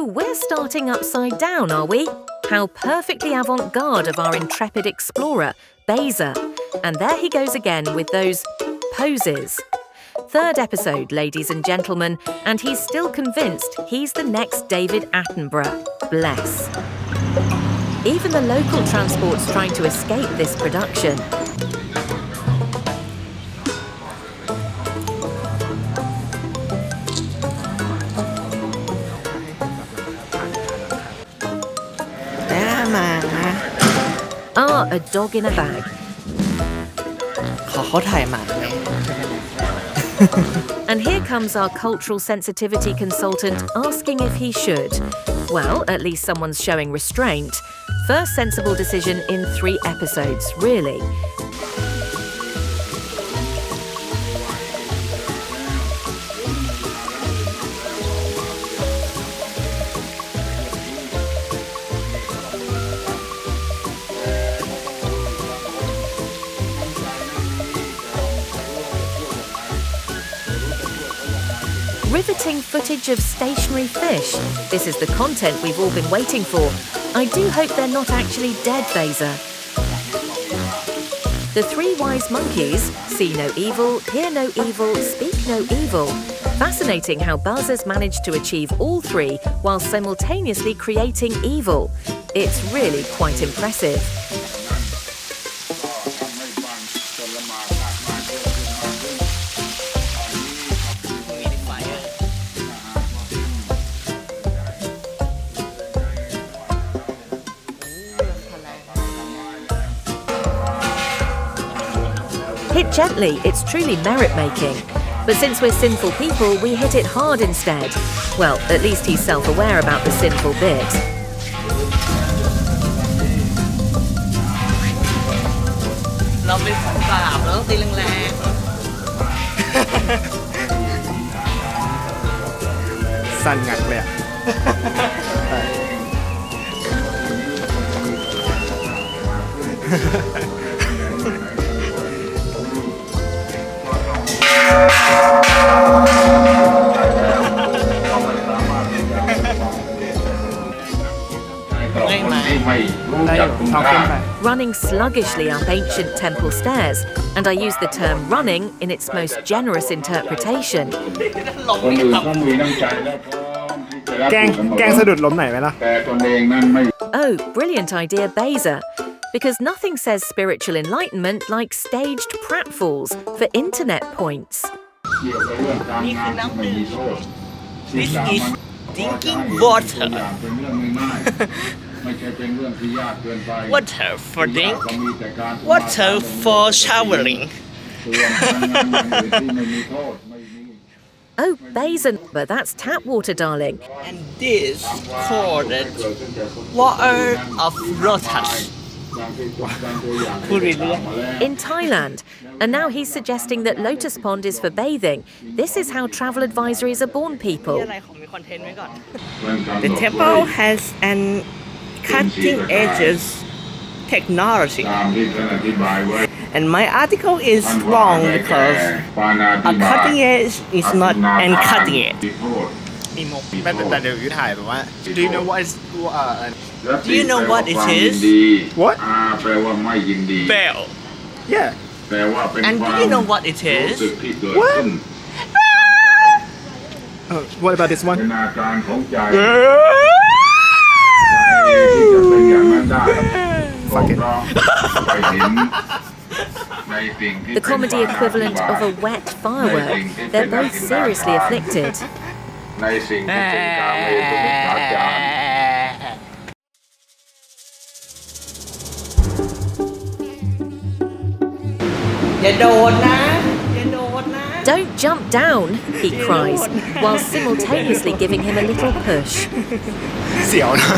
we're starting upside down, are we? How perfectly avant-garde of our intrepid explorer, Bazer. And there he goes again with those poses. Third episode, ladies and gentlemen, and he's still convinced he's the next David Attenborough. Bless. Even the local transport's trying to escape this production. Ah, a dog in a bag. ขอถ่ายหมาไหม And here comes our cultural sensitivity consultant asking if he should. Well, at least someone's showing restraint. First sensible decision in 3 episodes, really. Riveting footage of stationary fish. This is the content we've all been waiting for. I do hope they're not actually dead, Bazer. The 3 wise monkeys, see no evil, hear no evil, speak no evil. Fascinating how Bazer's managed to achieve all 3 while simultaneously creating evil. It's really quite impressive. Hit gently, it's truly merit-making. But since we're sinful people, we hit it hard instead. Well, at least he's self-aware about the sinful bit. เราเป็นคนบาปเราต้องตีแรงๆ สั่นงักเลยอะ Running sluggishly up ancient temple stairs, and I use the term running in its most generous interpretation. แกล้งสะดุดล้มไหนไหมล่ะ Oh, brilliant idea, Bazer. Because nothing says spiritual enlightenment like staged pratfalls for internet points. นี่คือน้ำดื่ม This is drinking water Water for drink Water for showering Oh, Bazer, but that's tap water, darling. And this called water of lotus In Thailand. And now he's suggesting that Lotus Pond is for bathing. This is how travel advisories are born, people. The temple has an cutting edge technology and my article is wrong because a cutting edge is not an cutting edge แต่เดี๋ยวถ่ายแบบว่า Do you know what is Do you know what it is? What? แปลว่าไม่ยินดี Bell Yeah. แปลว่าเป็น And do you know what it is? รู้สึกที่เกิดขึ้น What about this one? เป็นอาการของใจที่จะเป็นอย่างนั้นได้ฟ้องร้องไปเห็นในสิ่งที่ The comedy equivalent of a wet firework. They're both seriously afflicted. ในสิ่งที่เป็นการเรียนรู้อาจารย์ อย่าโดดนะอย่าโดดนะ Don't jump down, he cries, while simultaneously giving him a little push. เสียวนะ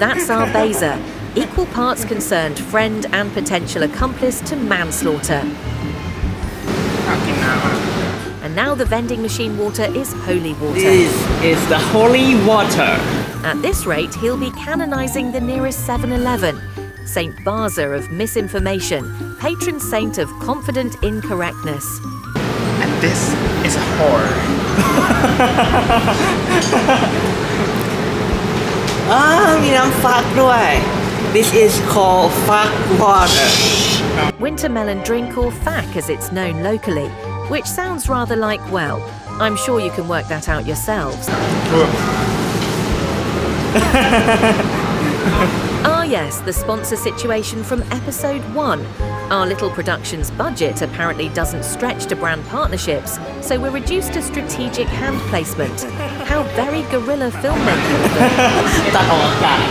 That's our Bazer, equal parts concerned friend and potential accomplice to manslaughter. And now the vending machine water is holy water. This is the holy water At this rate, he'll be canonizing the nearest 7-Eleven. Saint Bazer of misinformation, patron saint of confident incorrectness. And this is a whore มีน้ำฟักด้วย This is called fuck water. Winter melon drink, or fac as it's known locally, which sounds rather like, well, I'm sure you can work that out yourselves. Ah yes, the sponsor situation from episode 1. Our little production's budget apparently doesn't stretch to brand partnerships, so we're reduced to strategic hand placement. How very guerrilla filmmaking of them. ตัดออกอากาศ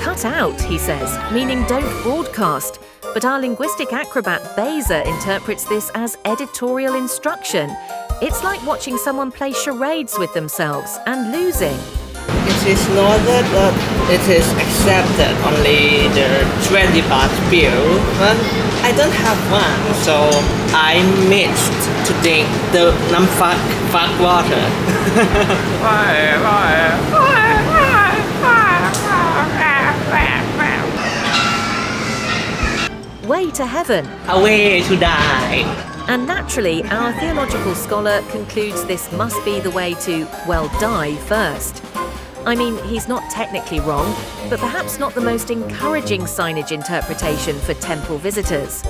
Cut out, he says, meaning don't broadcast. But our linguistic acrobat Bazer interprets this as editorial instruction. It's like watching someone play charades with themselves and losing. It is noted that it is accepted only the 20 baht bill, but I don't have one, so I mixed to drink the namfak fuck water. Way to heaven. Away to die. And naturally, our theological scholar concludes this must be the way to, well, die first. I mean, he's not technically wrong, but perhaps not the most encouraging signage interpretation for temple visitors.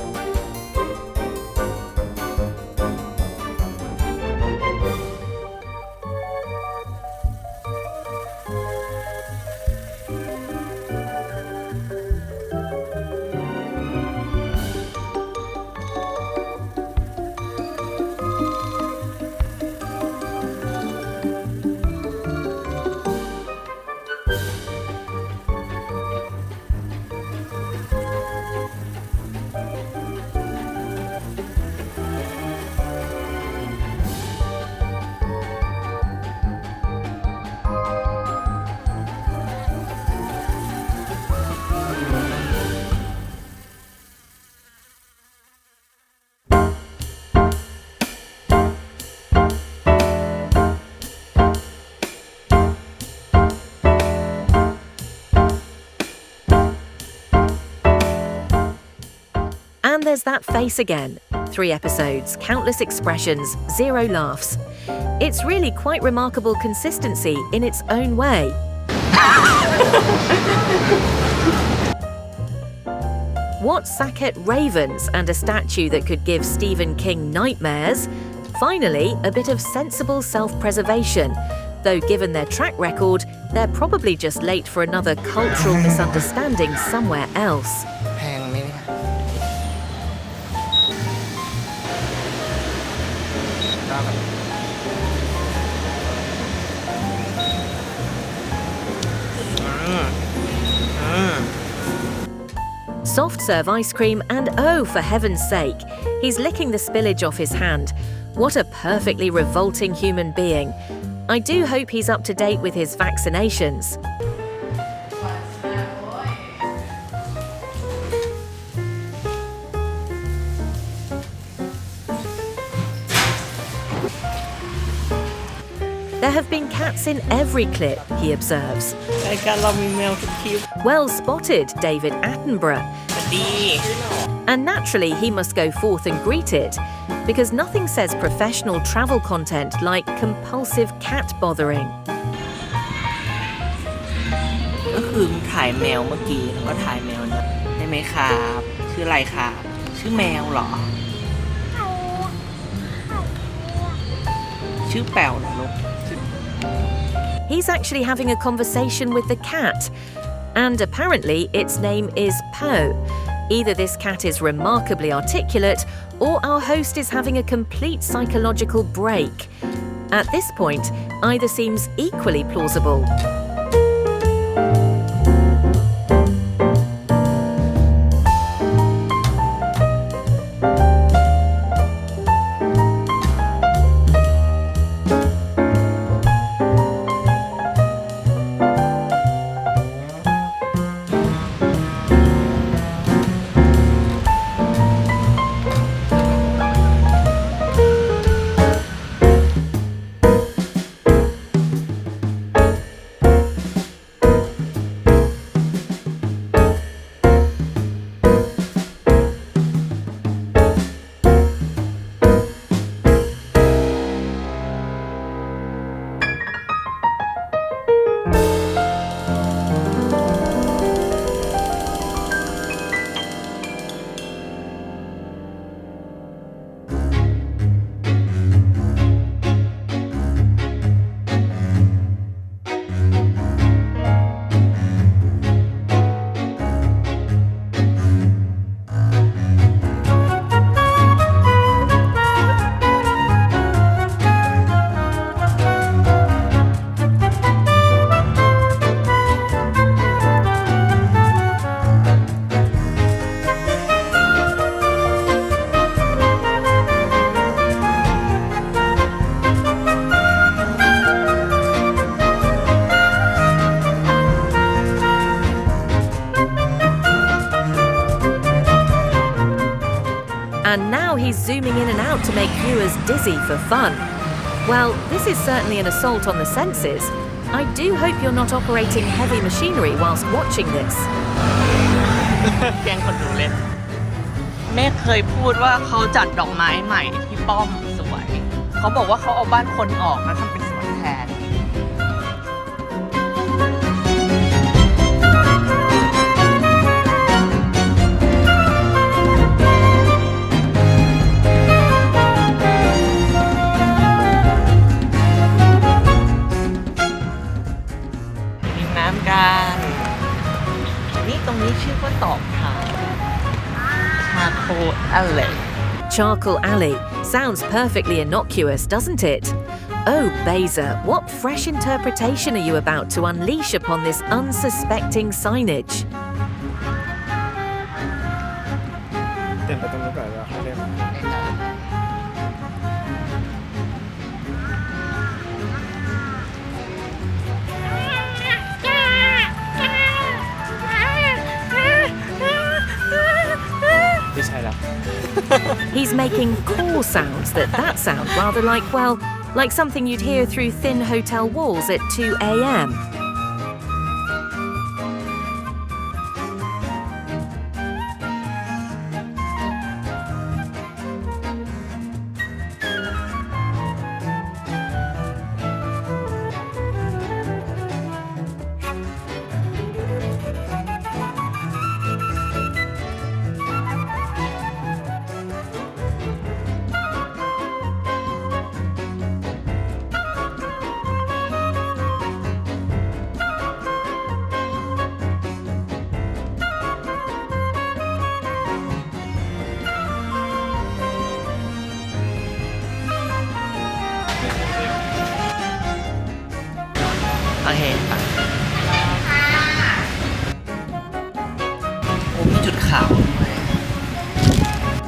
And there's that face again. 3 episodes, countless expressions, 0 laughs. It's really quite remarkable consistency in its own way. Wat Saket ravens and a statue that could give Stephen King nightmares. Finally, a bit of sensible self-preservation. Though given their track record, they're probably just late for another cultural misunderstanding somewhere else. แพงไหมเนี่ย Soft serve ice cream, and oh, for heaven's sake, he's licking the spillage off his hand. What a perfectly revolting human being. I do hope he's up to date with his vaccinations. There have been cats in every clip, he observes. รายการเรามีแมวทุกคลิป Well spotted, David Attenborough. ดี And naturally, he must go forth and greet it, because nothing says professional travel content like compulsive cat bothering. ก็คือถ่ายแมวเมื่อกี้แล้วก็ถ่ายแมวนะได้ไหมครับชื่ออะไรครับชื่อแมวเหรอ ชื่อแป๋วเหรอลูก He's actually having a conversation with the cat, and apparently its name is Poe. Either this cat is remarkably articulate, or our host is having a complete psychological break. At this point, either seems equally plausible. to make viewers dizzy for fun. Well, this is certainly an assault on the senses. I do hope you're not operating heavy machinery whilst watching this. แกล้งคนดูเล่นแม่เคยพูดว่าเขาจัดดอกไม้ใหม่ที่ป้อมสวยเขาบอกว่าเขาเอาบ้านคนออกแล้วทำเป็นสวนแทนมีน้ำกันนี่ตรงนี้ชื่อว่าตอกขาวCharcoal Alley. Charcoal Alley sounds perfectly innocuous, doesn't it? Oh, Bazer, what fresh interpretation are you about to unleash upon this unsuspecting signage? เดินไปตรงนู้นก่อนแล้วค่อยเล่น ไม่ใช่แล้ว He's making call sounds that sound rather like, well, like something you'd hear through thin hotel walls at 2 a.m.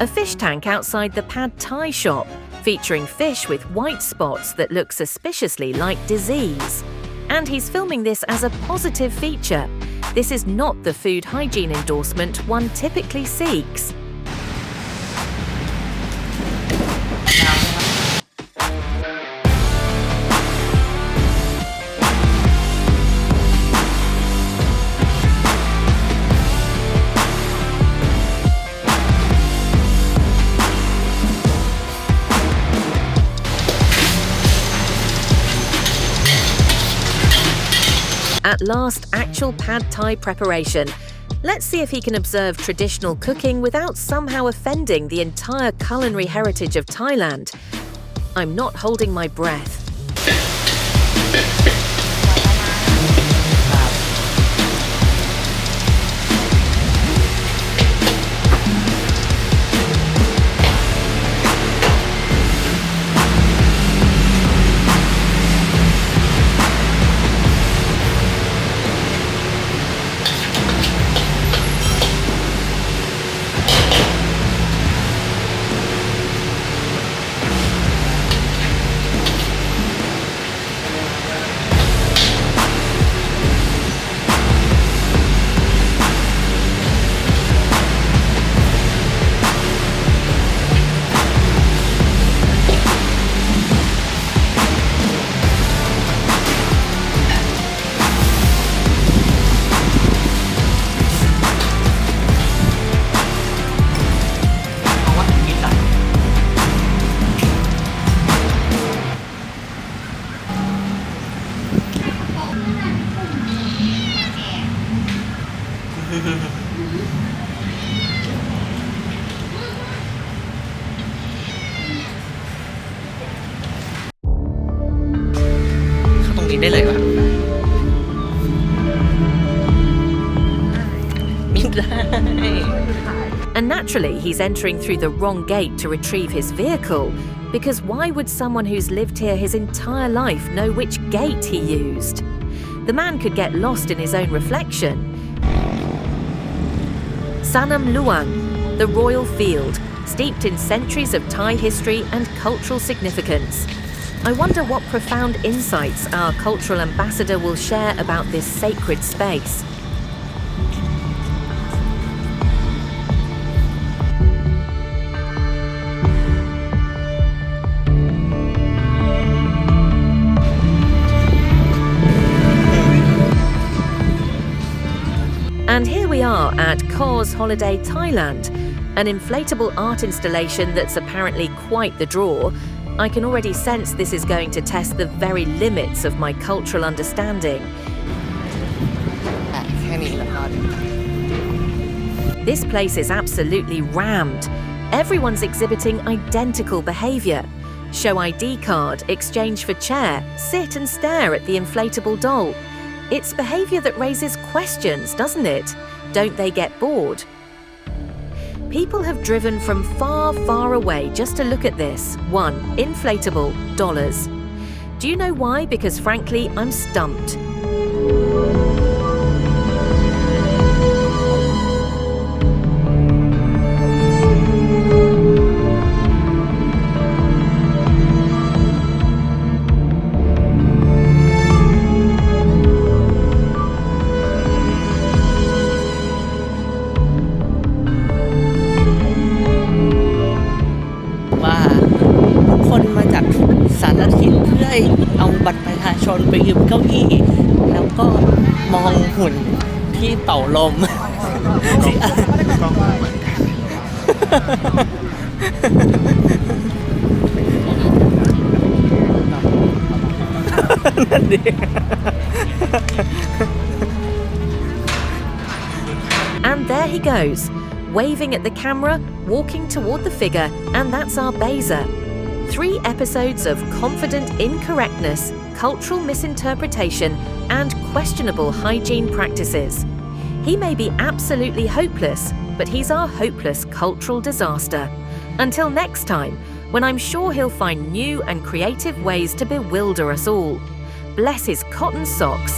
A fish tank outside the Pad Thai shop, featuring fish with white spots that look suspiciously like disease. And he's filming this as a positive feature. This is not the food hygiene endorsement one typically seeks. At last, actual Pad Thai preparation. Let's see if he can observe traditional cooking without somehow offending the entire culinary heritage of Thailand. I'm not holding my breath. And naturally, he's entering through the wrong gate to retrieve his vehicle, because why would someone who's lived here his entire life know which gate he used? The man could get lost in his own reflection. Sanam Luang, the royal field, steeped in centuries of Thai history and cultural significance. I wonder what profound insights our cultural ambassador will share about this sacred space. star at KAWS Holiday Thailand, an inflatable art installation that's apparently quite the draw, I can already sense this is going to test the very limits of my cultural understanding. This place is absolutely rammed. Everyone's exhibiting identical behaviour. Show ID card, exchange for chair, sit and stare at the inflatable doll. It's behaviour that raises questions, doesn't it? Don't they get bored? People have driven from far, far away just to look at this. One, inflatable, dollars. Do you know why? Because frankly, I'm stumped. Hey, เอาบัตรประชาชนไปยืมเก้าอี้แล้วก็มองหุ่นที่เป่าลมที่นั่นดิ And there he goes, waving at the camera, walking toward the figure, and that's our Bazer. 3 episodes of confident incorrectness, cultural misinterpretation, and questionable hygiene practices. He may be absolutely hopeless, but he's our hopeless cultural disaster. Until next time, when I'm sure he'll find new and creative ways to bewilder us all. Bless his cotton socks.